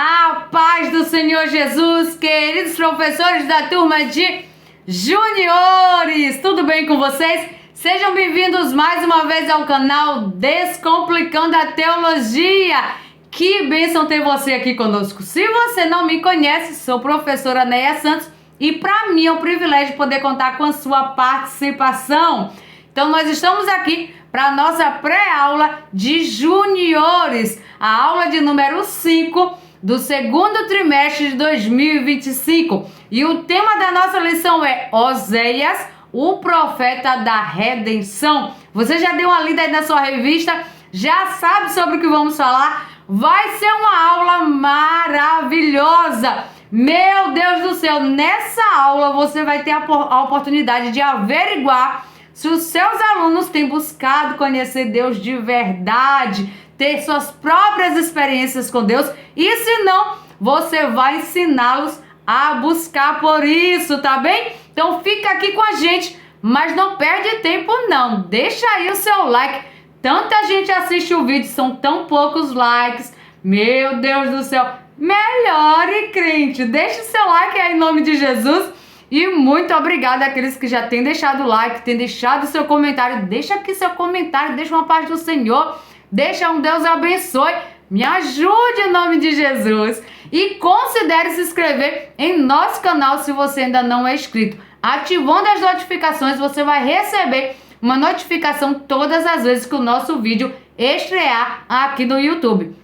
A paz do Senhor Jesus, queridos professores da turma de juniores, tudo bem com vocês? Sejam bem-vindos mais uma vez ao canal Descomplicando a Teologia. Que bênção ter você aqui conosco. Se você não me conhece, sou professora Neia Santos e para mim é um privilégio poder contar com a sua participação. Então nós estamos aqui para a nossa pré-aula de juniores, a aula de número 5 do segundo trimestre de 2025. E o tema da nossa lição é Oséias, o profeta da redenção. Você já deu uma lida aí na sua revista? Já sabe sobre o que vamos falar? Vai ser uma aula maravilhosa. Meu Deus do céu, nessa aula você vai ter a oportunidade de averiguar se os seus alunos têm buscado conhecer Deus de verdade, ter suas próprias experiências com Deus, e se não, você vai ensiná-los a buscar por isso, tá bem? Então fica aqui com a gente, mas não perde tempo não, deixa aí o seu like. Tanta gente assiste o vídeo, são tão poucos likes, meu Deus do céu. Melhore, crente, deixa o seu like aí em nome de Jesus. E muito obrigada àqueles que já têm deixado o like, têm deixado o seu comentário. Deixa aqui seu comentário, deixa uma paz do Senhor, deixa um Deus abençoe. Me ajude em nome de Jesus. E considere se inscrever em nosso canal se você ainda não é inscrito. Ativando as notificações, você vai receber uma notificação todas as vezes que o nosso vídeo estrear aqui no YouTube.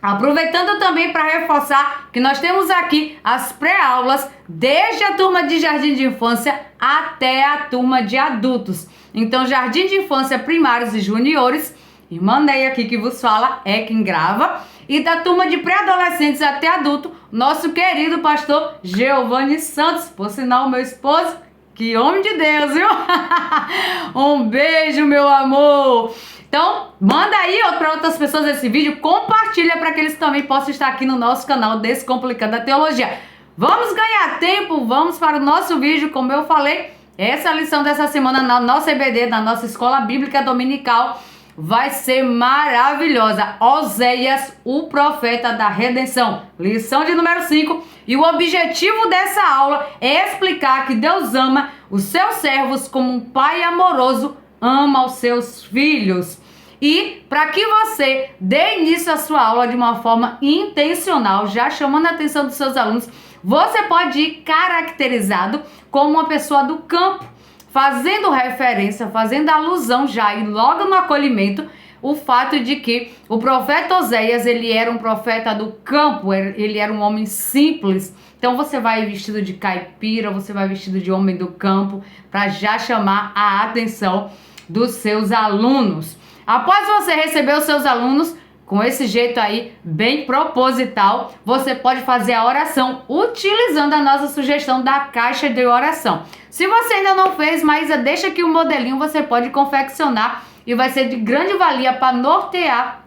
Aproveitando também para reforçar que nós temos aqui as pré-aulas desde a turma de jardim de infância até a turma de adultos. Então, jardim de infância, primários e juniores, irmã Neia aqui que vos fala, é quem grava. E da turma de pré-adolescentes até adulto, nosso querido pastor Giovanni Santos, por sinal, meu esposo, que homem de Deus, viu? Um beijo, meu amor! Então, manda aí para outras pessoas esse vídeo, compartilha para que eles também possam estar aqui no nosso canal Descomplicando a Teologia. Vamos ganhar tempo, vamos para o nosso vídeo, como eu falei, essa lição dessa semana na nossa EBD, na nossa Escola Bíblica Dominical, vai ser maravilhosa. Oséias, o profeta da redenção, lição de número 5. E o objetivo dessa aula é explicar que Deus ama os seus servos como um pai amoroso ama os seus filhos. E para que você dê início à sua aula de uma forma intencional, já chamando a atenção dos seus alunos, você pode ir caracterizado como uma pessoa do campo, fazendo referência, fazendo alusão já e logo no acolhimento, o fato de que o profeta Oséias, ele era um profeta do campo, ele era um homem simples. Então você vai vestido de caipira, você vai vestido de homem do campo, para já chamar a atenção dos seus alunos. Após você receber os seus alunos com esse jeito aí, bem proposital, você pode fazer a oração utilizando a nossa sugestão da caixa de oração. Se você ainda não fez, mas deixa aqui um modelinho, você pode confeccionar e vai ser de grande valia para nortear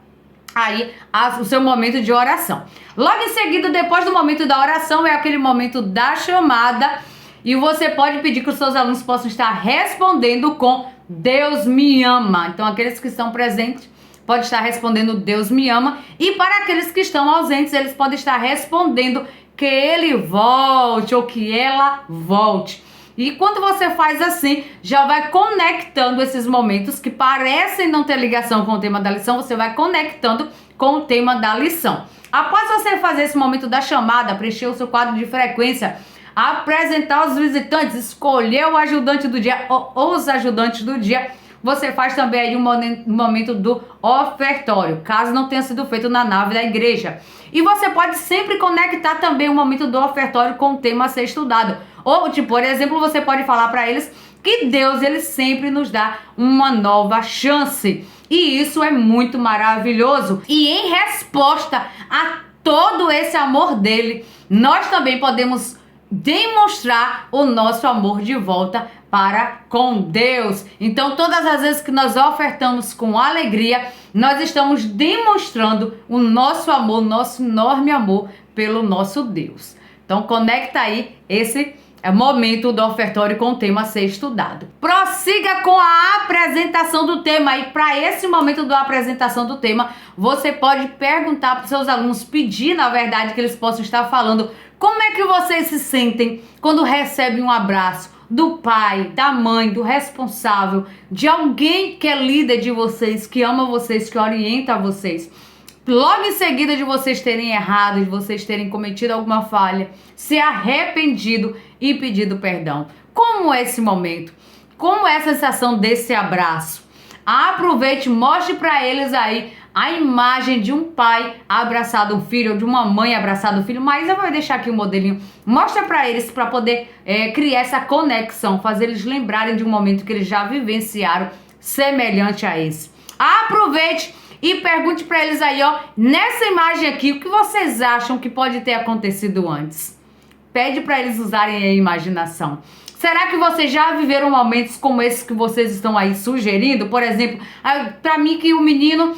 aí o seu momento de oração. Logo em seguida, depois do momento da oração, é aquele momento da chamada e você pode pedir que os seus alunos possam estar respondendo com Deus me ama. Então, aqueles que estão presentes podem estar respondendo Deus me ama. E para aqueles que estão ausentes, eles podem estar respondendo que ele volte ou que ela volte. E quando você faz assim, já vai conectando esses momentos que parecem não ter ligação com o tema da lição, você vai conectando com o tema da lição. Após você fazer esse momento da chamada, preencher o seu quadro de frequência, apresentar os visitantes, escolher o ajudante do dia ou os ajudantes do dia, você faz também aí um momento do ofertório, caso não tenha sido feito na nave da igreja. E você pode sempre conectar também o momento do ofertório com o tema a ser estudado. Ou, por exemplo, você pode falar para eles que Deus, ele sempre nos dá uma nova chance. E isso é muito maravilhoso. E em resposta a todo esse amor dele, nós também podemos demonstrar o nosso amor de volta para com Deus. Então, todas as vezes que nós ofertamos com alegria, nós estamos demonstrando o nosso amor, nosso enorme amor pelo nosso Deus. Então, conecta aí é momento do ofertório com o tema a ser estudado. Prossiga com a apresentação do tema. E para esse momento da apresentação do tema, você pode perguntar para os seus alunos, pedir, na verdade, que eles possam estar falando como é que vocês se sentem quando recebem um abraço do pai, da mãe, do responsável, de alguém que é líder de vocês, que ama vocês, que orienta vocês. Logo em seguida de vocês terem errado, de vocês terem cometido alguma falha, se arrependido e pedido perdão. Como é esse momento? Como é a sensação desse abraço? Aproveite, mostre para eles aí a imagem de um pai abraçado um filho, ou de uma mãe abraçada um filho. Mas eu vou deixar aqui o modelinho. Mostra para eles, para poder criar essa conexão, fazer eles lembrarem de um momento que eles já vivenciaram semelhante a esse. Aproveite e pergunte para eles aí, ó, nessa imagem aqui, o que vocês acham que pode ter acontecido antes? Pede para eles usarem a imaginação. Será que vocês já viveram momentos como esses que vocês estão aí sugerindo? Por exemplo, para mim que o menino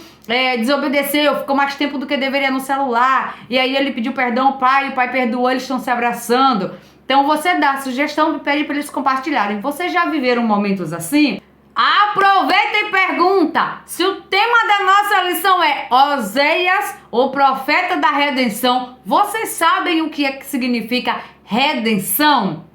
desobedeceu, ficou mais tempo do que deveria no celular, e aí ele pediu perdão ao pai, o pai perdoou, eles estão se abraçando. Então você dá a sugestão e pede para eles compartilharem. Vocês já viveram momentos assim? Aproveita e pergunta se o tema da nossa lição é Oséias, o profeta da redenção. Vocês sabem o que é que significa redenção?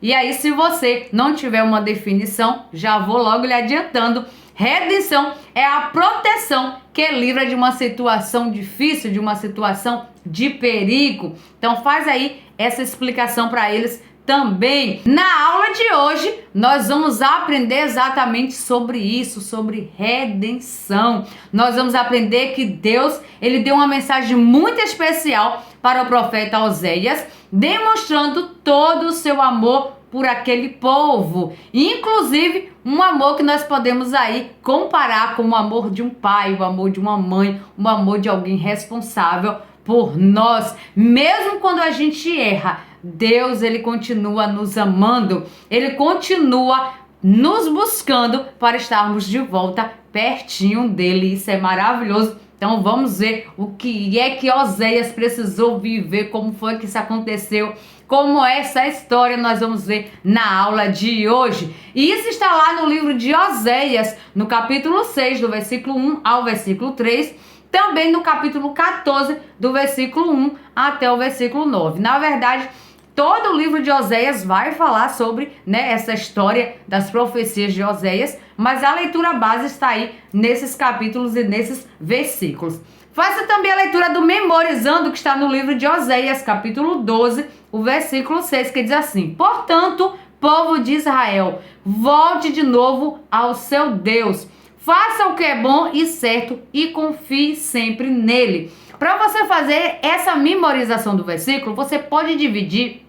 E aí, se você não tiver uma definição, já vou logo lhe adiantando. Redenção é a proteção que livra de uma situação difícil, de uma situação de perigo. Então faz aí essa explicação para eles também. Na aula de hoje, nós vamos aprender exatamente sobre isso, sobre redenção. Nós vamos aprender que Deus, ele deu uma mensagem muito especial para o profeta Oséias, demonstrando todo o seu amor por aquele povo. Inclusive, um amor que nós podemos aí comparar com o amor de um pai, o amor de uma mãe, o amor de alguém responsável por nós. Mesmo quando a gente erra, Deus, ele continua nos amando, ele continua nos buscando para estarmos de volta pertinho dele. Isso é maravilhoso. Então vamos ver o que é que Oséias precisou viver, como foi que isso aconteceu, como é essa história nós vamos ver na aula de hoje. E isso está lá no livro de Oséias, no capítulo 6, do versículo 1 ao versículo 3, também no capítulo 14, do versículo 1 até o versículo 9. Na verdade, todo o livro de Oséias vai falar sobre, essa história das profecias de Oséias, mas a leitura base está aí nesses capítulos e nesses versículos. Faça também a leitura do Memorizando, que está no livro de Oséias, capítulo 12, o versículo 6, que diz assim: Portanto, povo de Israel, volte de novo ao seu Deus. Faça o que é bom e certo e confie sempre nele. Para você fazer essa memorização do versículo, você pode dividir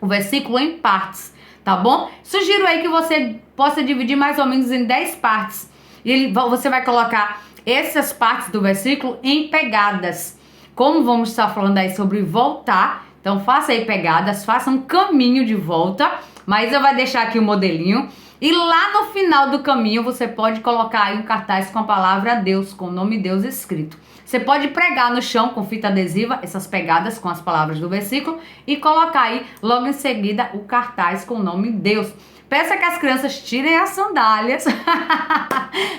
o versículo em partes, tá bom? Sugiro aí que você possa dividir mais ou menos em 10 partes. E você vai colocar essas partes do versículo em pegadas. Como vamos estar falando aí sobre voltar, então faça aí pegadas, faça um caminho de volta, mas eu vou deixar aqui o modelinho. E lá no final do caminho você pode colocar aí um cartaz com a palavra Deus, com o nome Deus escrito. Você pode pregar no chão com fita adesiva essas pegadas com as palavras do versículo e colocar aí logo em seguida o cartaz com o nome Deus. Peça que as crianças tirem as sandálias,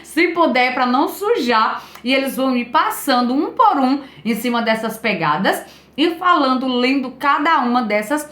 se puder, para não sujar, e eles vão ir passando um por um em cima dessas pegadas e falando, lendo cada uma dessas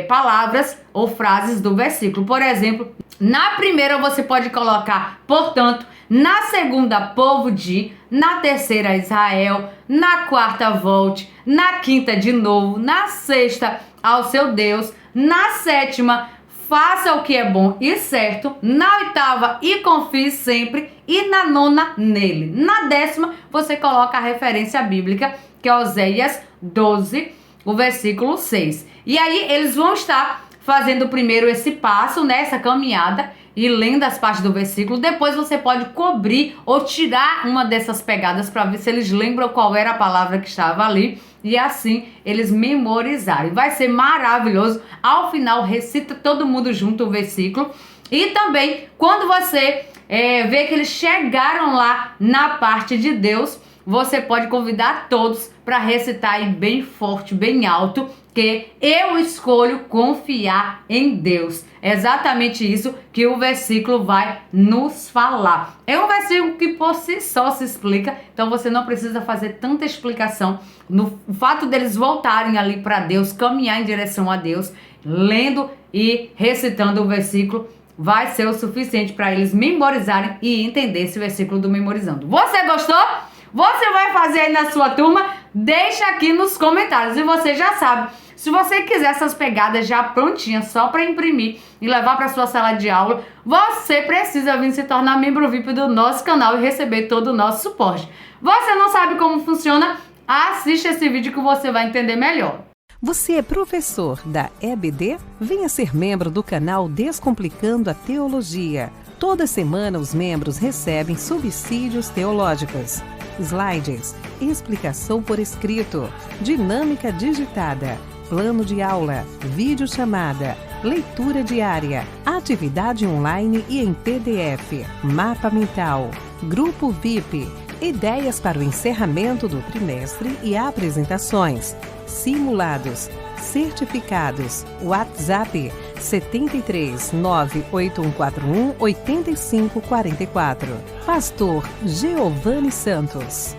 palavras ou frases do versículo. Por exemplo, na primeira você pode colocar portanto, na segunda povo de, na terceira Israel, na quarta volte, na quinta de novo, na sexta ao seu Deus, na sétima faça o que é bom e certo, na oitava e confie sempre, e na nona nele. Na décima você coloca a referência bíblica, que é Oséias 12, o versículo 6. E aí eles vão estar fazendo primeiro esse passo, essa caminhada, e lendo as partes do versículo. Depois você pode cobrir ou tirar uma dessas pegadas para ver se eles lembram qual era a palavra que estava ali, e assim eles memorizarem. Vai ser maravilhoso. Ao final recita todo mundo junto o versículo. E também quando você vê que eles chegaram lá na parte de Deus, você pode convidar todos para recitar aí bem forte, bem alto, que eu escolho confiar em Deus. É exatamente isso que o versículo vai nos falar. É um versículo que por si só se explica, então você não precisa fazer tanta explicação. No fato deles voltarem ali para Deus, caminhar em direção a Deus, lendo e recitando o versículo, vai ser o suficiente para eles memorizarem e entender esse versículo do Memorizando. Você gostou? Você vai fazer aí na sua turma? Deixa aqui nos comentários. E você já sabe, se você quiser essas pegadas já prontinhas, só para imprimir e levar para sua sala de aula, você precisa vir se tornar membro VIP do nosso canal e receber todo o nosso suporte. Você não sabe como funciona? Assiste esse vídeo que você vai entender melhor. Você é professor da EBD? Venha ser membro do canal Descomplicando a Teologia. Toda semana os membros recebem subsídios teológicos, slides, explicação por escrito, dinâmica digitada, plano de aula, videochamada, leitura diária, atividade online e em PDF, mapa mental, grupo VIP, ideias para o encerramento do trimestre e apresentações, simulados, certificados, WhatsApp 73 98141 8544. Pastor Giovanni Santos.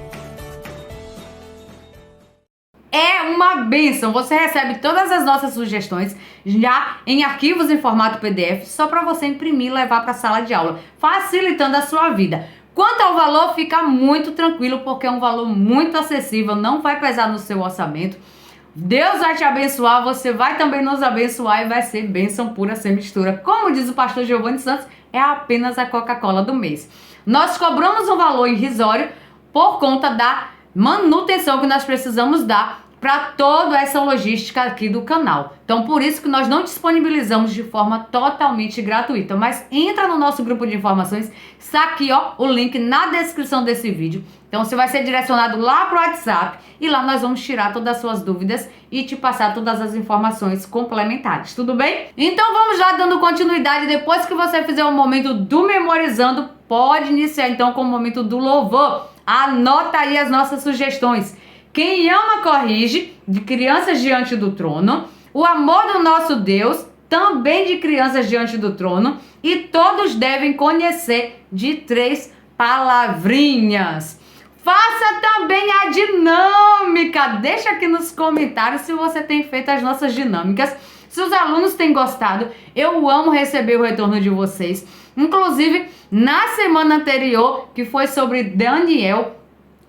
É uma bênção, você recebe todas as nossas sugestões já em arquivos em formato PDF, só para você imprimir e levar para a sala de aula, facilitando a sua vida. Quanto ao valor, fica muito tranquilo, porque é um valor muito acessível, não vai pesar no seu orçamento. Deus vai te abençoar, você vai também nos abençoar e vai ser bênção pura sem mistura. Como diz o pastor Giovanni Santos, é apenas a Coca-Cola do mês. Nós cobramos um valor irrisório por conta da manutenção que nós precisamos dar para toda essa logística aqui do canal. Então, por isso que nós não disponibilizamos de forma totalmente gratuita. Mas entra no nosso grupo de informações, está aqui, ó, o link na descrição desse vídeo. Então, você vai ser direcionado lá para o WhatsApp e lá nós vamos tirar todas as suas dúvidas e te passar todas as informações complementares, tudo bem? Então, vamos lá dando continuidade. Depois que você fizer o momento do Memorizando, pode iniciar então com o momento do louvor. Anota aí as nossas sugestões. Quem ama corrige, de Crianças Diante do Trono. O Amor do Nosso Deus, também de Crianças Diante do Trono. E Todos Devem Conhecer, de 3 palavrinhas. Faça também a dinâmica. Deixa aqui nos comentários se você tem feito as nossas dinâmicas. Se os alunos têm gostado, eu amo receber o retorno de vocês. Inclusive, na semana anterior, que foi sobre Daniel,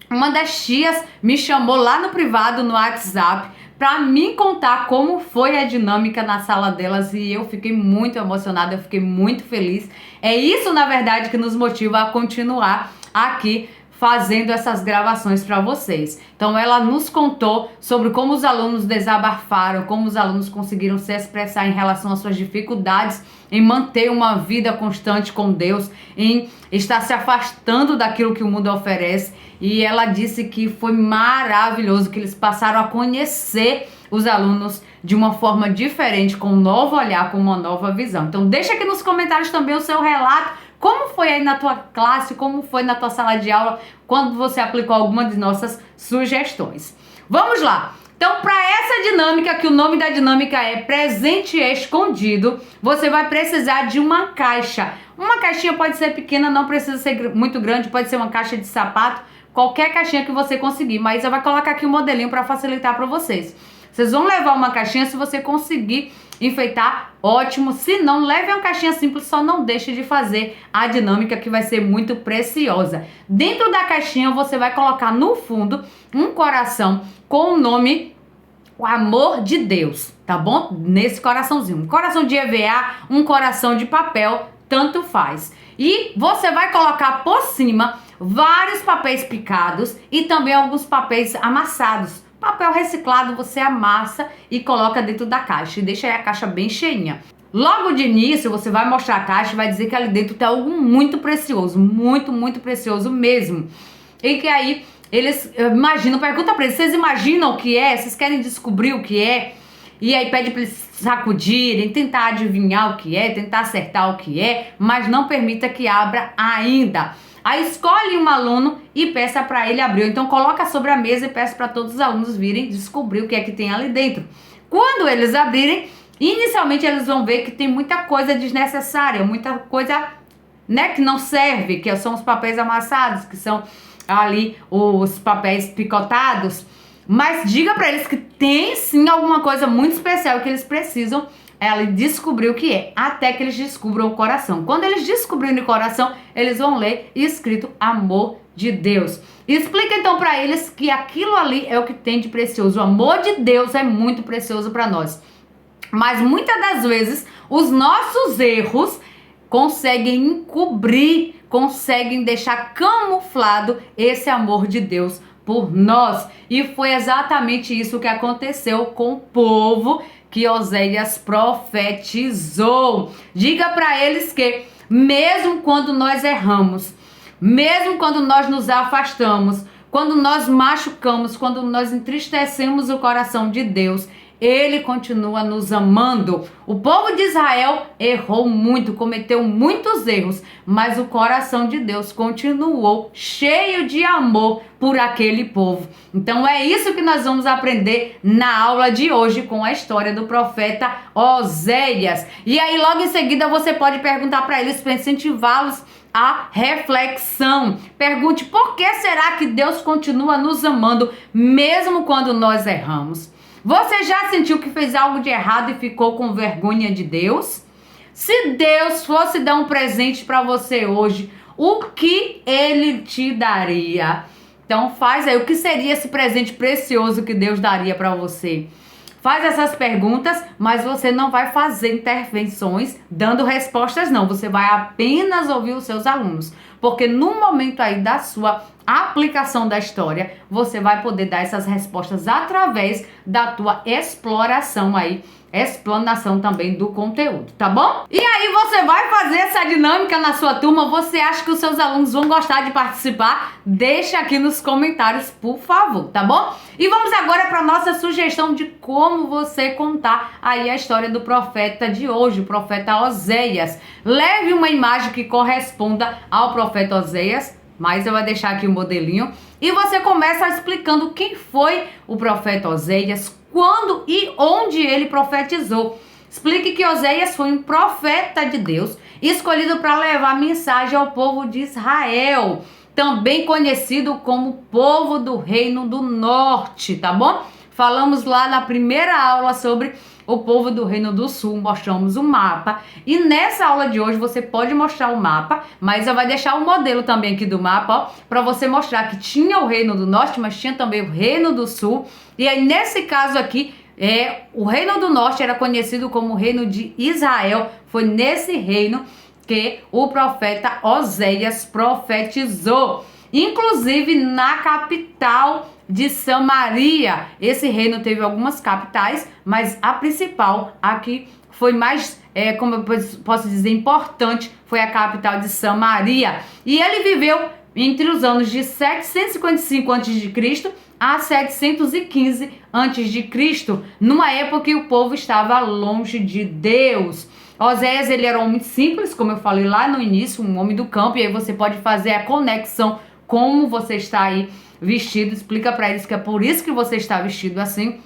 uma das tias me chamou lá no privado, no WhatsApp, para me contar como foi a dinâmica na sala delas e eu fiquei muito emocionada, eu fiquei muito feliz. É isso, na verdade, que nos motiva a continuar aqui fazendo essas gravações para vocês. Então ela nos contou sobre como os alunos desabafaram, como os alunos conseguiram se expressar em relação às suas dificuldades em manter uma vida constante com Deus, em estar se afastando daquilo que o mundo oferece. E ela disse que foi maravilhoso, que eles passaram a conhecer os alunos de uma forma diferente, com um novo olhar, com uma nova visão. Então deixa aqui nos comentários também o seu relato. Como foi aí na tua classe, como foi na tua sala de aula, quando você aplicou alguma de nossas sugestões. Vamos lá! Então, para essa dinâmica, que o nome da dinâmica é Presente Escondido, você vai precisar de uma caixa. Uma caixinha pode ser pequena, não precisa ser muito grande, pode ser uma caixa de sapato, qualquer caixinha que você conseguir. Mas eu vou colocar aqui um modelinho para facilitar para vocês. Vocês vão levar uma caixinha, se você conseguir enfeitar, ótimo. Se não, leve uma caixinha simples, só não deixe de fazer a dinâmica, que vai ser muito preciosa. Dentro da caixinha você vai colocar no fundo um coração com o nome O Amor de Deus, tá bom? Nesse coraçãozinho, um coração de EVA, um coração de papel, tanto faz. E você vai colocar por cima vários papéis picados e também alguns papéis amassados. Papel reciclado você amassa e coloca dentro da caixa e deixa aí a caixa bem cheinha. Logo de início você vai mostrar a caixa e vai dizer que ali dentro tem algo muito precioso, muito, muito precioso mesmo. E que aí eles imaginam, pergunta pra eles, vocês imaginam o que é? Vocês querem descobrir o que é? E aí pede para eles sacudirem, tentar adivinhar o que é, tentar acertar o que é, mas não permita que abra ainda. Aí escolhe um aluno e peça para ele abrir. Então coloca sobre a mesa e peça para todos os alunos virem descobrir o que é que tem ali dentro. Quando eles abrirem, inicialmente eles vão ver que tem muita coisa desnecessária, muita coisa, né, que não serve, que são os papéis amassados, que são ali os papéis picotados. Mas diga para eles que tem sim alguma coisa muito especial que eles precisam ali descobrir o que é, até que eles descubram o coração. Quando eles descobrirem o coração, eles vão ler escrito amor de Deus. Explica então para eles que aquilo ali é o que tem de precioso. O amor de Deus é muito precioso para nós. Mas muitas das vezes os nossos erros conseguem encobrir, conseguem deixar camuflado esse amor de Deus por nós. E foi exatamente isso que aconteceu com o povo que Oséias profetizou. Diga para eles que mesmo quando nós erramos, mesmo quando nós nos afastamos, quando nós machucamos, quando nós entristecemos o coração de Deus, Ele continua nos amando. O povo de Israel errou muito, cometeu muitos erros, mas o coração de Deus continuou cheio de amor por aquele povo. Então é isso que nós vamos aprender na aula de hoje com a história do profeta Oséias. E aí logo em seguida você pode perguntar para eles, para incentivá-los a reflexão. Pergunte: por que será que Deus continua nos amando mesmo quando nós erramos? Você já sentiu que fez algo de errado e ficou com vergonha de Deus? Se Deus fosse dar um presente para você hoje, o que Ele te daria? Então faz aí, o que seria esse presente precioso que Deus daria para você? Faz essas perguntas, mas você não vai fazer intervenções dando respostas não. Você vai apenas ouvir os seus alunos. Porque no momento aí da sua aplicação da história, você vai poder dar essas respostas através da tua exploração aí, explanação também do conteúdo, tá bom? E aí você vai fazer essa dinâmica na sua turma? Você acha que os seus alunos vão gostar de participar? Deixa aqui nos comentários, por favor, tá bom? E vamos agora para nossa sugestão de como você contar aí a história do profeta de hoje, o profeta Oséias. Leve uma imagem que corresponda ao profeta Oséias, mas eu vou deixar aqui o modelinho, e você começa explicando quem foi o profeta Oséias, quando e onde ele profetizou. Explique que Oséias foi um profeta de Deus, escolhido para levar mensagem ao povo de Israel, também conhecido como povo do Reino do Norte, tá bom? Falamos lá na primeira aula sobre o povo do Reino do Sul, mostramos o mapa. E nessa aula de hoje você pode mostrar o mapa, mas eu vou deixar o modelo também aqui do mapa, ó, para você mostrar que tinha o Reino do Norte, mas tinha também o Reino do Sul. E aí nesse caso aqui, o Reino do Norte era conhecido como o Reino de Israel. Foi nesse reino que o profeta Oséias profetizou. Inclusive na capital de Samaria. Esse reino teve algumas capitais, mas a principal, aqui foi mais, como eu posso dizer, importante, foi a capital de Samaria. E ele viveu entre os anos de 755 a.C. a 715 a.C., numa época que o povo estava longe de Deus. Oséias, ele era um homem simples, como eu falei lá no início, um homem do campo, e aí você pode fazer a conexão como você está aí vestido, explica para eles que é por isso que você está vestido assim.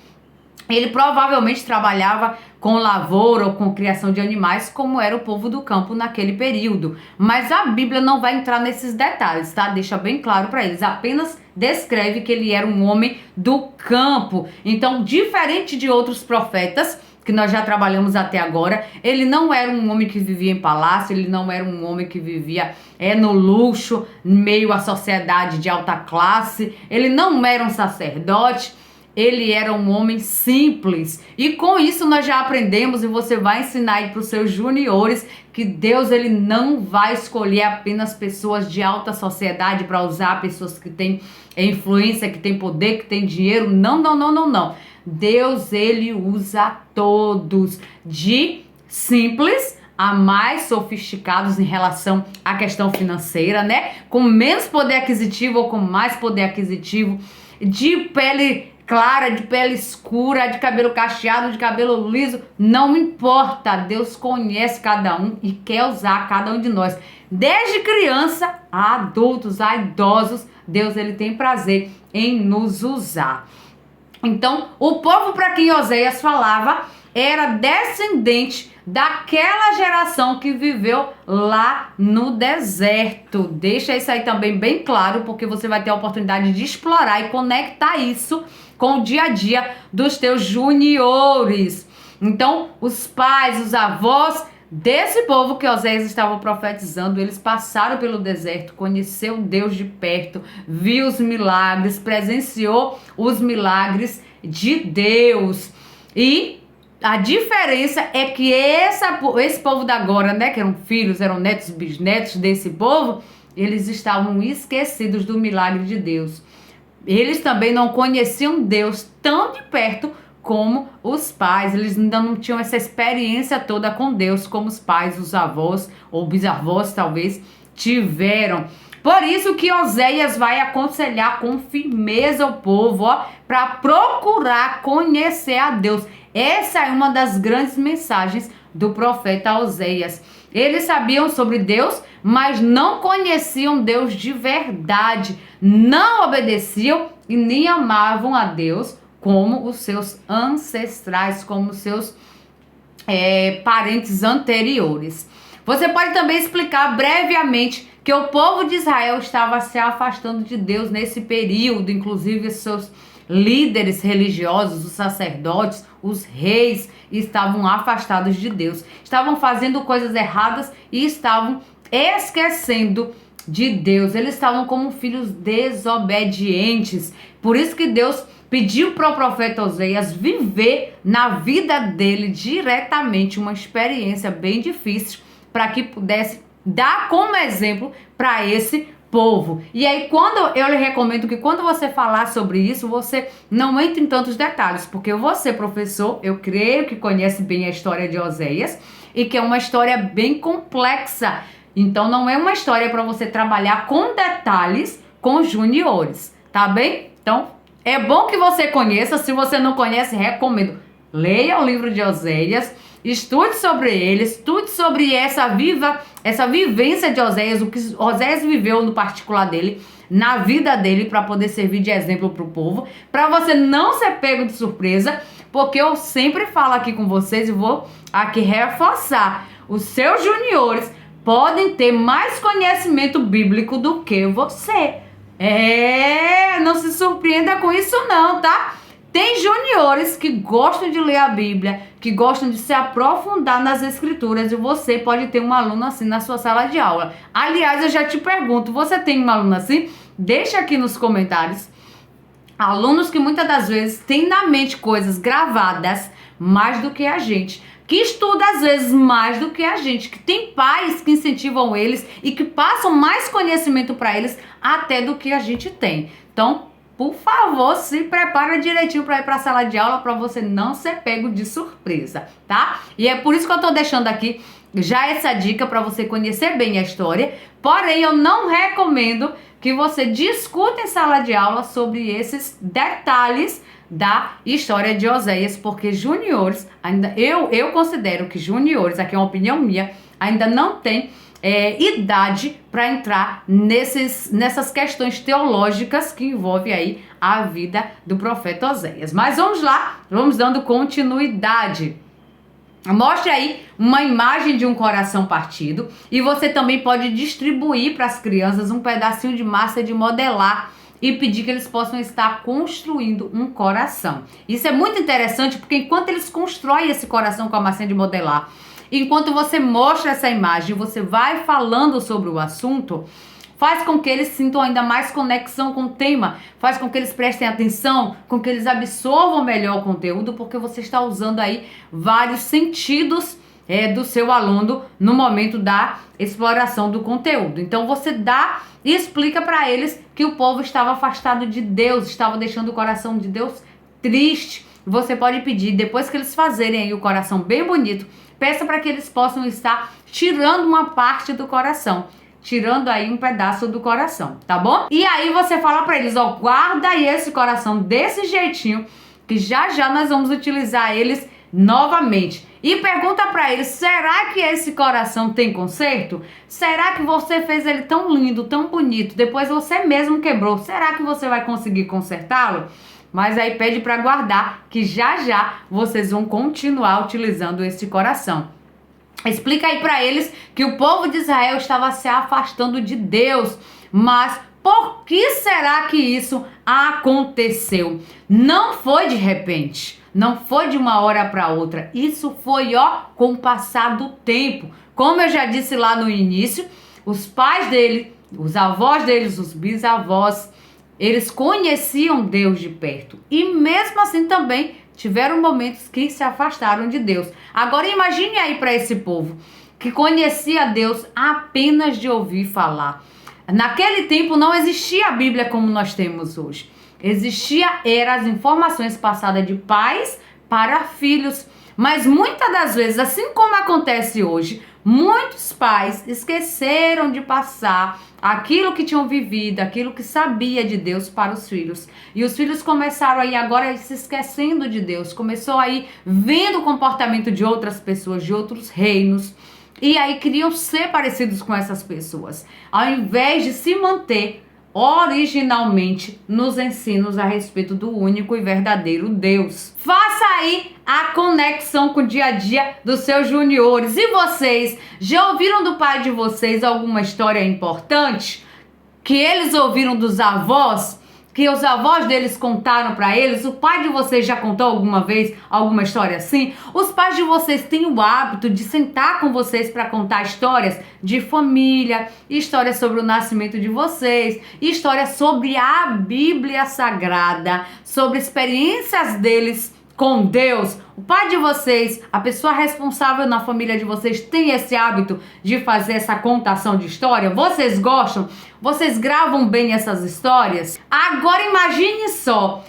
Ele provavelmente trabalhava com lavoura ou com criação de animais, como era o povo do campo naquele período. Mas a Bíblia não vai entrar nesses detalhes, tá? Deixa bem claro para eles, apenas descreve que ele era um homem do campo. Então, diferente de outros profetas que nós já trabalhamos até agora, ele não era um homem que vivia em palácio, ele não era um homem que vivia no luxo, meio à sociedade de alta classe, ele não era um sacerdote, ele era um homem simples. E com isso nós já aprendemos, e você vai ensinar aí para os seus juniores, que Deus, ele não vai escolher apenas pessoas de alta sociedade para usar, pessoas que têm influência, que têm poder, que têm dinheiro. Não, não, não, não, não. Deus, ele usa todos, de simples a mais sofisticados em relação à questão financeira, né? Com menos poder aquisitivo ou com mais poder aquisitivo, de pele clara, de pele escura, de cabelo cacheado, de cabelo liso, não importa. Deus conhece cada um e quer usar cada um de nós. Desde criança a adultos, a idosos, Deus ele tem prazer em nos usar. Então, o povo para quem Oséias falava era descendente daquela geração que viveu lá no deserto. Deixa isso aí também bem claro, porque você vai ter a oportunidade de explorar e conectar isso com o dia a dia dos teus juniores. Então, os pais, os avós desse povo que Oséias estava profetizando, eles passaram pelo deserto, conheceu Deus de perto, viu os milagres, presenciou os milagres de Deus. E a diferença é que esse povo da agora, né, que eram filhos, eram netos, bisnetos desse povo, eles estavam esquecidos do milagre de Deus. Eles também não conheciam Deus tão de perto como os pais. Eles ainda não tinham essa experiência toda com Deus como os pais, os avós ou bisavós talvez tiveram. Por isso que Oséias vai aconselhar com firmeza o povo para procurar conhecer a Deus. Essa é uma das grandes mensagens do profeta Oséias. Eles sabiam sobre Deus, mas não conheciam Deus de verdade. Não obedeciam e nem amavam a Deus como os seus ancestrais, como os seus parentes anteriores. Você pode também explicar brevemente que o povo de Israel estava se afastando de Deus nesse período, inclusive seus líderes religiosos, os sacerdotes, os reis, estavam afastados de Deus. Estavam fazendo coisas erradas e estavam esquecendo de Deus. Eles estavam como filhos desobedientes. Por isso que Deus pediu para o profeta Oséias viver na vida dele diretamente uma experiência bem difícil para que pudesse dar como exemplo para esse povo. E aí, quando eu lhe recomendo que quando você falar sobre isso, você não entre em tantos detalhes, porque você, professor, eu creio que conhece bem a história de Oséias e que é uma história bem complexa. Então, não é uma história para você trabalhar com detalhes com juniores, tá bem? Então, é bom que você conheça. Se você não conhece, recomendo. Leia o livro de Oséias, estude sobre ele, estude sobre essa vivência de Oséias, o que Oséias viveu no particular dele, na vida dele, para poder servir de exemplo para o povo, para você não ser pego de surpresa, porque eu sempre falo aqui com vocês e vou aqui reforçar, os seus juniores podem ter mais conhecimento bíblico do que você. Não se surpreenda com isso não, tá? Tem juniores que gostam de ler a Bíblia, que gostam de se aprofundar nas escrituras, e você pode ter um aluno assim na sua sala de aula. Aliás, eu já te pergunto, você tem um aluno assim? Deixa aqui nos comentários. Alunos que muitas das vezes têm na mente coisas gravadas mais do que a gente, que estuda às vezes mais do que a gente, que tem pais que incentivam eles e que passam mais conhecimento para eles até do que a gente tem. Então, por favor, se prepara direitinho para ir para a sala de aula para você não ser pego de surpresa, tá? E é por isso que eu tô deixando aqui já essa dica para você conhecer bem a história. Porém, eu não recomendo que você discuta em sala de aula sobre esses detalhes da história de Oséias, porque juniores, ainda eu considero que juniores, aqui é uma opinião minha, ainda não tem idade para entrar nessas questões teológicas que envolvem aí a vida do profeta Oséias. Mas vamos lá, vamos dando continuidade. Mostre aí uma imagem de um coração partido e você também pode distribuir para as crianças um pedacinho de massa de modelar e pedir que eles possam estar construindo um coração. Isso é muito interessante porque enquanto eles constroem esse coração com a massinha de modelar, enquanto você mostra essa imagem, você vai falando sobre o assunto, faz com que eles sintam ainda mais conexão com o tema, faz com que eles prestem atenção, com que eles absorvam melhor o conteúdo, porque você está usando aí vários sentidos do seu aluno no momento da exploração do conteúdo. Então você dá e explica para eles que o povo estava afastado de Deus, estava deixando o coração de Deus triste. Você pode pedir, depois que eles fazerem aí o coração bem bonito, peça para que eles possam estar tirando uma parte do coração. tirando aí um pedaço do coração, tá bom? E aí você fala pra eles, ó, guarda aí esse coração desse jeitinho, que já já nós vamos utilizar eles novamente. E pergunta pra eles, será que esse coração tem conserto? Será que você fez ele tão lindo, tão bonito, depois você mesmo quebrou, será que você vai conseguir consertá-lo? Mas aí pede pra guardar, que já já vocês vão continuar utilizando esse coração. Explica aí pra eles que o povo de Israel estava se afastando de Deus, mas por que será que isso aconteceu? Não foi de repente, não foi de uma hora para outra, isso foi com o passar do tempo. Como eu já disse lá no início, os pais dele, os avós deles, os bisavós, eles conheciam Deus de perto e mesmo assim também tiveram momentos que se afastaram de Deus. Agora imagine aí para esse povo que conhecia Deus apenas de ouvir falar. Naquele tempo não existia a Bíblia como nós temos hoje. Eram as informações passadas de pais para filhos. Mas muitas das vezes, assim como acontece hoje, muitos pais esqueceram de passar aquilo que tinham vivido, aquilo que sabia de Deus para os filhos. E os filhos começaram aí agora se esquecendo de Deus. Começou aí vendo o comportamento de outras pessoas, de outros reinos. E aí queriam ser parecidos com essas pessoas. Ao invés de se manter originalmente nos ensinos a respeito do único e verdadeiro Deus. Faça aí a conexão com o dia a dia dos seus juniores. E vocês, já ouviram do pai de vocês alguma história importante que eles ouviram dos avós? Que os avós deles contaram para eles? O pai de vocês já contou alguma vez alguma história assim? Os pais de vocês têm o hábito de sentar com vocês para contar histórias de família, histórias sobre o nascimento de vocês, histórias sobre a Bíblia Sagrada, sobre experiências deles com Deus? O pai de vocês, a pessoa responsável na família de vocês, tem esse hábito de fazer essa contação de história? Vocês gostam? Vocês gravam bem essas histórias? Agora imagine só,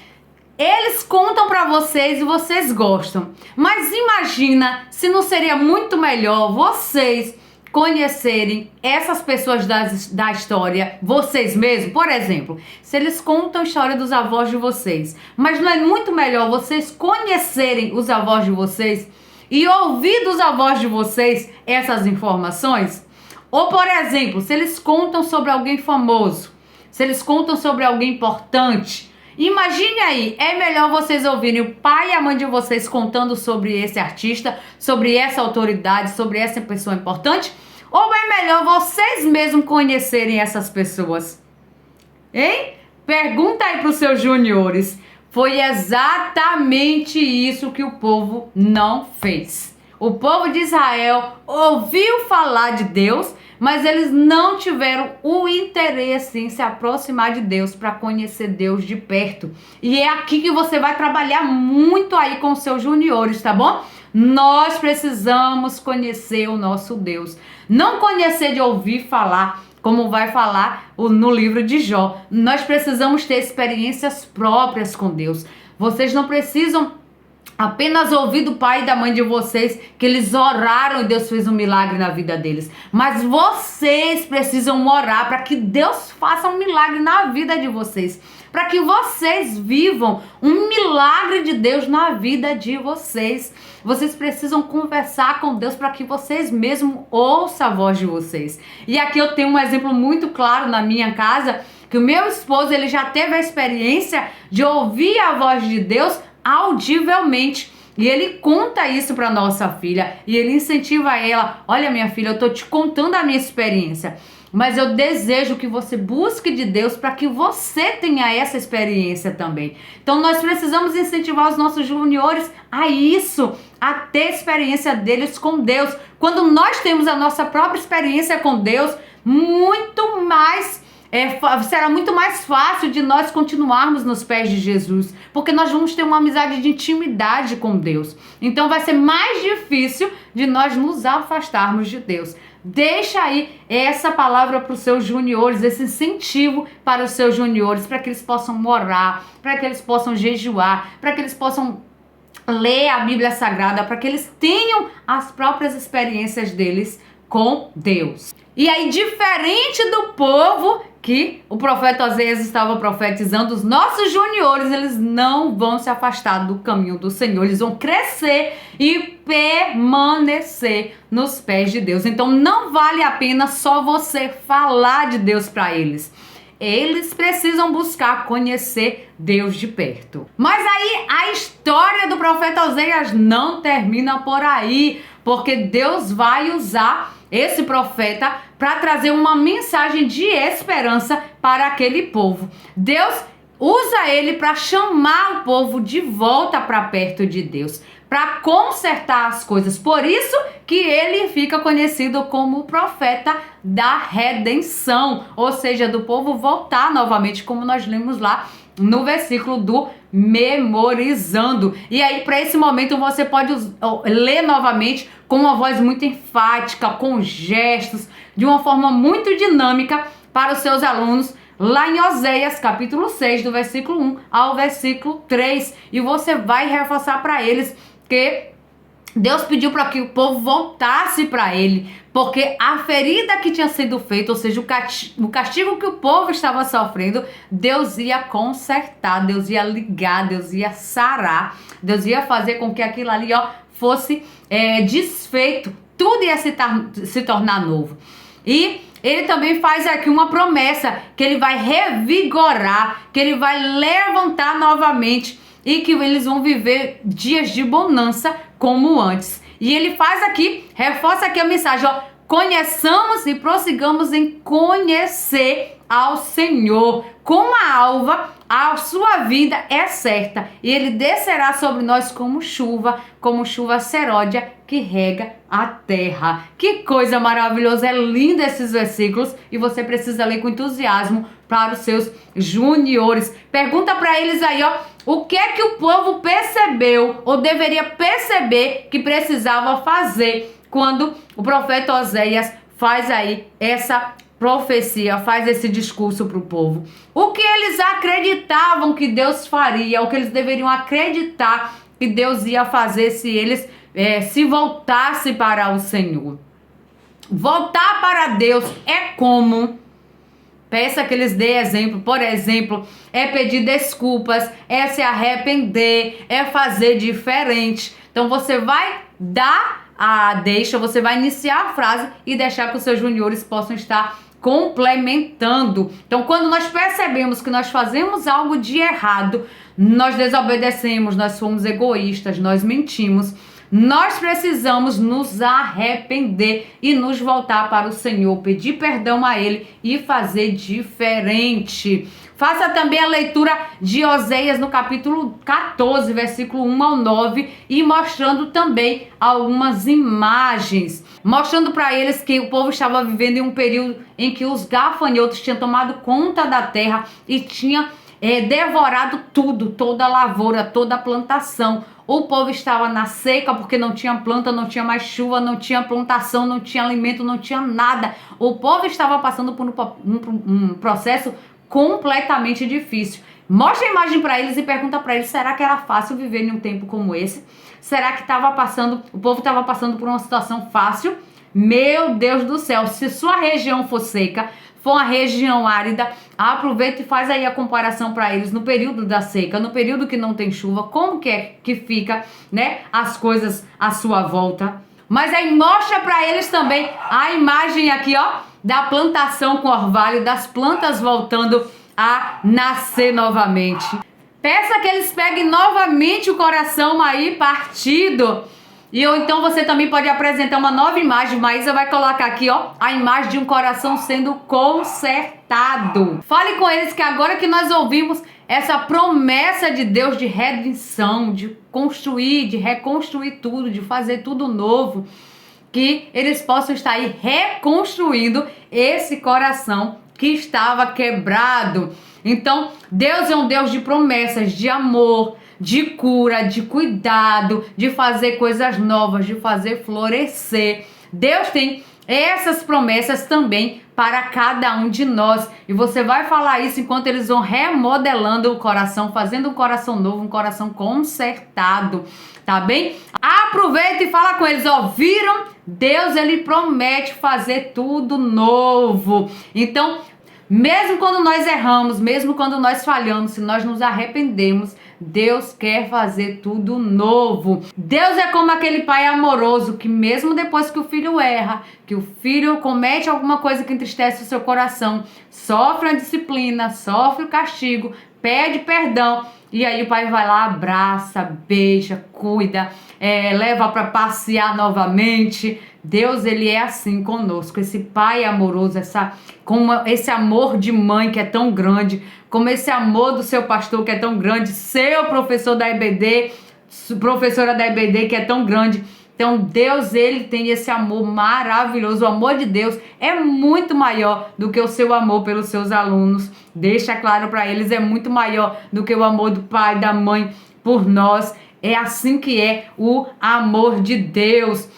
eles contam pra vocês e vocês gostam, mas imagina se não seria muito melhor vocês conhecerem essas pessoas da história, vocês mesmos. Por exemplo, se eles contam a história dos avós de vocês, mas não é muito melhor vocês conhecerem os avós de vocês e ouvir dos avós de vocês essas informações? Ou, por exemplo, se eles contam sobre alguém famoso, se eles contam sobre alguém importante, imagine aí, é melhor vocês ouvirem o pai e a mãe de vocês contando sobre esse artista, sobre essa autoridade, sobre essa pessoa importante? Ou é melhor vocês mesmos conhecerem essas pessoas? Hein? Pergunta aí para os seus juniores. Foi exatamente isso que o povo não fez. O povo de Israel ouviu falar de Deus, mas eles não tiveram o interesse em se aproximar de Deus para conhecer Deus de perto. E é aqui que você vai trabalhar muito aí com os seus juniores, tá bom? Nós precisamos conhecer o nosso Deus. Não conhecer de ouvir falar, como vai falar no livro de Jó. Nós precisamos ter experiências próprias com Deus. Vocês não precisam apenas ouvir do pai e da mãe de vocês que eles oraram e Deus fez um milagre na vida deles. Mas vocês precisam orar para que Deus faça um milagre na vida de vocês. Para que vocês vivam um milagre de Deus na vida de vocês. Vocês precisam conversar com Deus para que vocês mesmos ouçam a voz de vocês. E aqui eu tenho um exemplo muito claro na minha casa, que o meu esposo ele já teve a experiência de ouvir a voz de Deus audivelmente. E ele conta isso para nossa filha e ele incentiva ela: olha, minha filha, eu tô te contando a minha experiência, mas eu desejo que você busque de Deus para que você tenha essa experiência também. Então nós precisamos incentivar os nossos juniores a isso, a ter experiência deles com Deus. Quando nós temos a nossa própria experiência com Deus, será muito mais fácil de nós continuarmos nos pés de Jesus, porque nós vamos ter uma amizade de intimidade com Deus. Então vai ser mais difícil de nós nos afastarmos de Deus. Deixa aí essa palavra para os seus juniores, esse incentivo para os seus juniores, para que eles possam orar, para que eles possam jejuar, para que eles possam ler a Bíblia Sagrada, para que eles tenham as próprias experiências deles com Deus. E aí, diferente do povo que o profeta Oséias estava profetizando, os nossos juniores, eles não vão se afastar do caminho do Senhor, eles vão crescer e permanecer nos pés de Deus. Então não vale a pena só você falar de Deus para eles. Eles precisam buscar conhecer Deus de perto. Mas aí a história do profeta Oséias não termina por aí, porque Deus vai usar esse profeta para trazer uma mensagem de esperança para aquele povo. Deus usa ele para chamar o povo de volta para perto de Deus, para consertar as coisas. Por isso que ele fica conhecido como o profeta da redenção, ou seja, do povo voltar novamente, como nós lemos lá no versículo do memorizando. E aí, para esse momento, você pode ler novamente com uma voz muito enfática, com gestos, de uma forma muito dinâmica para os seus alunos, lá em Oséias, capítulo 6, do versículo 1 ao versículo 3. E você vai reforçar para eles que Deus pediu para que o povo voltasse para ele, porque a ferida que tinha sido feita, ou seja, o castigo que o povo estava sofrendo, Deus ia consertar, Deus ia ligar, Deus ia sarar, Deus ia fazer com que aquilo ali fosse desfeito, tudo ia se tornar novo. E ele também faz aqui uma promessa, que ele vai revigorar, que ele vai levantar novamente e que eles vão viver dias de bonança como antes. E ele faz aqui, reforça aqui a mensagem, conheçamos e prossigamos em conhecer ao Senhor. Como a alva, a sua vida é certa, e ele descerá sobre nós como chuva seródia que rega a terra. Que coisa maravilhosa, é lindo esses versículos, e você precisa ler com entusiasmo para os seus juniores. Pergunta para eles aí, o que é que o povo percebeu, ou deveria perceber, que precisava fazer quando o profeta Oséias faz aí essa profecia, faz esse discurso para o povo. O que eles acreditavam que Deus faria, o que eles deveriam acreditar que Deus ia fazer se eles se voltassem para o Senhor. Voltar para Deus é como? Peça que eles dêem exemplo. Por exemplo, é pedir desculpas, é se arrepender, é fazer diferente. Então você vai dar você vai iniciar a frase e deixar que os seus juniores possam estar complementando. Então, quando nós percebemos que nós fazemos algo de errado, nós desobedecemos, nós fomos egoístas, nós mentimos, nós precisamos nos arrepender e nos voltar para o Senhor, pedir perdão a Ele e fazer diferente. Faça também a leitura de Oséias no capítulo 14, versículo 1 ao 9, e mostrando também algumas imagens, mostrando para eles que o povo estava vivendo em um período em que os gafanhotos tinham tomado conta da terra e tinham devorado tudo, toda a lavoura, toda a plantação. O povo estava na seca porque não tinha planta, não tinha mais chuva, não tinha plantação, não tinha alimento, não tinha nada. O povo estava passando por um processo completamente difícil. Mostra a imagem para eles e pergunta para eles, será que era fácil viver em um tempo como esse? Será que o povo estava passando por uma situação fácil? Meu Deus do céu, se sua região for seca, for uma região árida, aproveita e faz aí a comparação para eles no período da seca, no período que não tem chuva, como que é que fica, as coisas à sua volta. Mas aí mostra para eles também a imagem aqui, da plantação com orvalho, das plantas voltando a nascer novamente. Peça que eles peguem novamente o coração aí partido. Ou então você também pode apresentar uma nova imagem. Maísa vai colocar aqui, a imagem de um coração sendo consertado. Fale com eles que agora que nós ouvimos essa promessa de Deus de redenção, de construir, de reconstruir tudo, de fazer tudo novo, que eles possam estar aí reconstruindo esse coração que estava quebrado. Então, Deus é um Deus de promessas, de amor, de cura, de cuidado, de fazer coisas novas, de fazer florescer. Deus tem essas promessas também para cada um de nós. E você vai falar isso enquanto eles vão remodelando o coração, fazendo um coração novo, um coração consertado, tá bem? Aproveita e fala com eles, ó, viram? Deus, ele promete fazer tudo novo. Então, mesmo quando nós erramos, mesmo quando nós falhamos, se nós nos arrependemos, Deus quer fazer tudo novo. Deus é como aquele pai amoroso que mesmo depois que o filho erra, que o filho comete alguma coisa que entristece o seu coração, sofre a disciplina, sofre o castigo, pede perdão, e aí o pai vai lá, abraça, beija, cuida, leva para passear novamente. Deus, ele é assim conosco, esse pai amoroso, esse amor de mãe que é tão grande, como esse amor do seu pastor que é tão grande, seu professor da EBD, professora da EBD que é tão grande. Então Deus, ele tem esse amor maravilhoso. O amor de Deus é muito maior do que o seu amor pelos seus alunos. Deixa claro para eles, é muito maior do que o amor do pai, da mãe por nós. É assim que é o amor de Deus.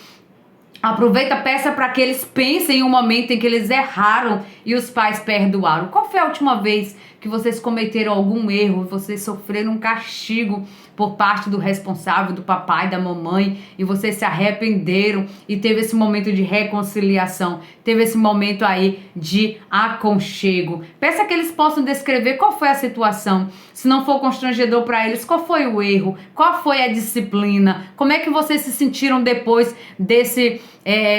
Aproveita, peça para que eles pensem em um momento em que eles erraram e os pais perdoaram. Qual foi a última vez que vocês cometeram algum erro, vocês sofreram um castigo por parte do responsável, do papai, da mamãe, e vocês se arrependeram e teve esse momento de reconciliação, teve esse momento aí de aconchego? Peça que eles possam descrever qual foi a situação. Se não for constrangedor para eles, qual foi o erro? Qual foi a disciplina? Como é que vocês se sentiram depois desse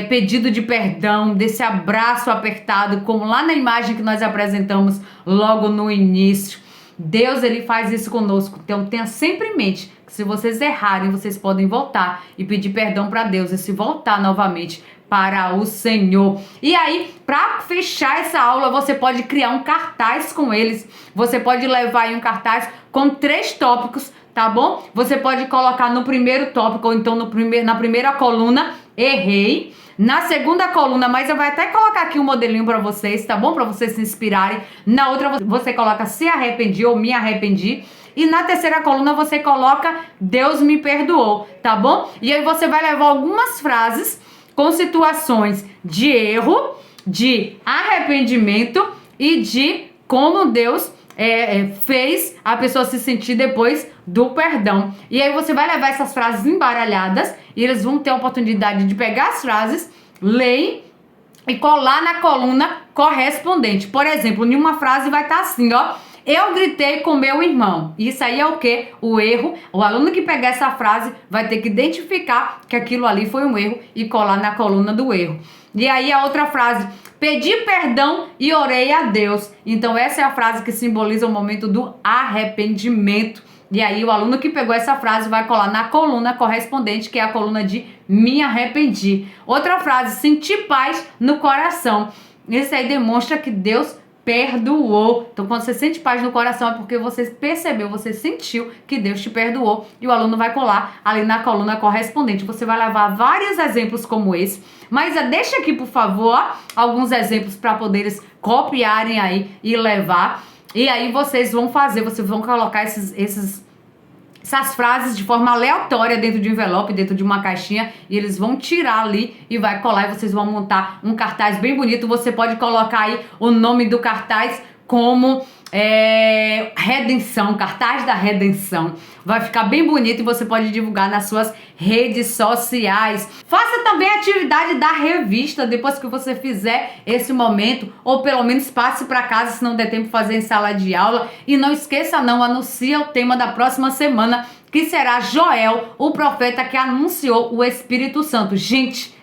pedido de perdão, desse abraço apertado, como lá na imagem que nós apresentamos logo no início? Deus, ele faz isso conosco. Então tenha sempre em mente que se vocês errarem, vocês podem voltar e pedir perdão para Deus e se voltar novamente para o Senhor. E aí, para fechar essa aula, você pode criar um cartaz com eles. Você pode levar aí um cartaz com 3 tópicos, tá bom? Você pode colocar no primeiro tópico ou então na primeira coluna, errei. Na segunda coluna, mas eu vou até colocar aqui um modelinho para vocês, tá bom? Para vocês se inspirarem. Na outra você coloca se arrependi ou me arrependi. E na terceira coluna você coloca Deus me perdoou, tá bom? E aí você vai levar algumas frases com situações de erro, de arrependimento e de como Deus fez a pessoa se sentir depois do perdão. E aí você vai levar essas frases embaralhadas e eles vão ter a oportunidade de pegar as frases, ler e colar na coluna correspondente. Por exemplo, em uma frase vai estar assim, ó: eu gritei com meu irmão. Isso aí é o quê? O erro. O aluno que pegar essa frase vai ter que identificar que aquilo ali foi um erro e colar na coluna do erro. E aí a outra frase: pedi perdão e orei a Deus. Então essa é a frase que simboliza o momento do arrependimento. E aí o aluno que pegou essa frase vai colar na coluna correspondente, que é a coluna de me arrependi. Outra frase: senti paz no coração. Isso aí demonstra que Deus perdoou. Então quando você sente paz no coração é porque você percebeu, você sentiu que Deus te perdoou, e o aluno vai colar ali na coluna correspondente. Você vai levar vários exemplos como esse, mas deixa aqui por favor alguns exemplos para poderes copiarem aí e levar. E aí vocês vão colocar essas frases de forma aleatória dentro de um envelope, dentro de uma caixinha, e eles vão tirar ali e vai colar, e vocês vão montar um cartaz bem bonito. Você pode colocar aí o nome do cartaz como redenção, cartaz da redenção. Vai ficar bem bonito e você pode divulgar nas suas redes sociais. Faça também a atividade da revista depois que você fizer esse momento, ou pelo menos passe para casa se não der tempo de fazer em sala de aula. E não esqueça não, anuncia o tema da próxima semana, que será Joel, o profeta que anunciou o Espírito Santo. Gente,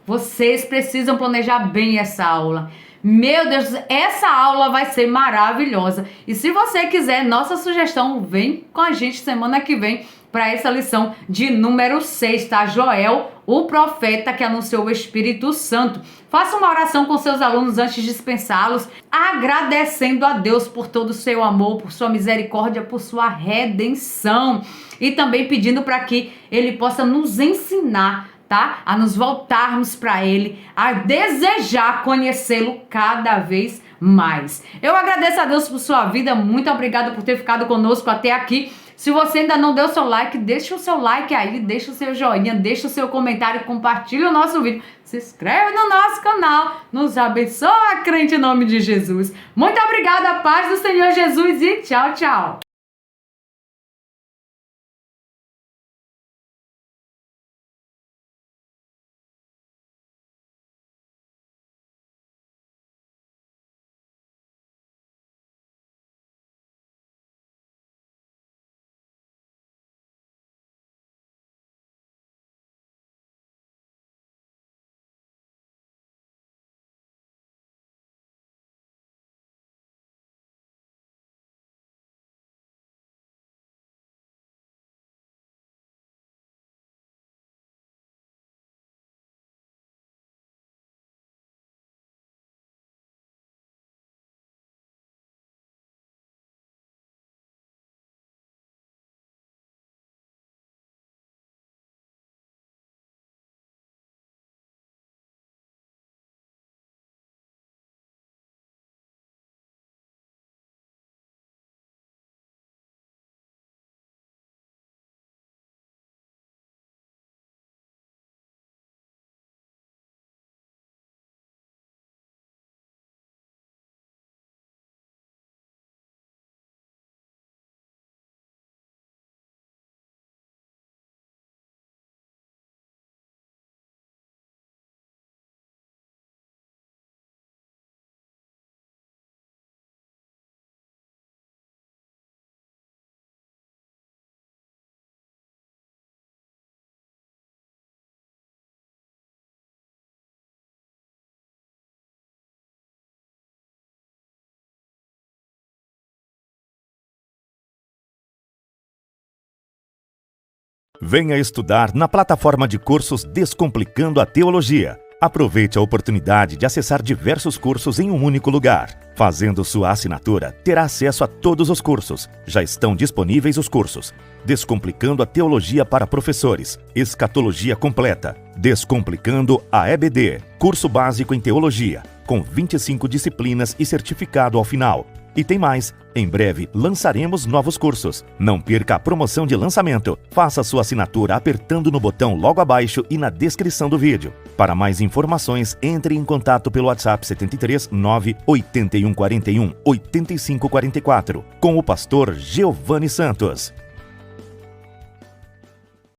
vocês precisam planejar bem essa aula. Meu Deus, essa aula vai ser maravilhosa. E se você quiser, nossa sugestão, vem com a gente semana que vem para essa lição de número 6, tá? Joel, o profeta que anunciou o Espírito Santo. Faça uma oração com seus alunos antes de dispensá-los, agradecendo a Deus por todo o seu amor, por sua misericórdia, por sua redenção. E também pedindo para que Ele possa nos ensinar, tá? A nos voltarmos para Ele, a desejar conhecê-lo cada vez mais. Eu agradeço a Deus por sua vida, muito obrigada por ter ficado conosco até aqui. Se você ainda não deu seu like, deixa o seu like aí, deixa o seu joinha, deixa o seu comentário, compartilha o nosso vídeo, se inscreve no nosso canal, nos abençoa, crente, em nome de Jesus. Muito obrigada, a paz do Senhor Jesus e tchau, tchau. Venha estudar na plataforma de cursos Descomplicando a Teologia. Aproveite a oportunidade de acessar diversos cursos em um único lugar. Fazendo sua assinatura, terá acesso a todos os cursos. Já estão disponíveis os cursos: Descomplicando a Teologia para Professores, Escatologia Completa, Descomplicando a EBD, curso básico em Teologia, com 25 disciplinas e certificado ao final. E tem mais, em breve lançaremos novos cursos. Não perca a promoção de lançamento. Faça sua assinatura apertando no botão logo abaixo e na descrição do vídeo. Para mais informações, entre em contato pelo WhatsApp 73 98141 8544 com o pastor Giovanni Santos.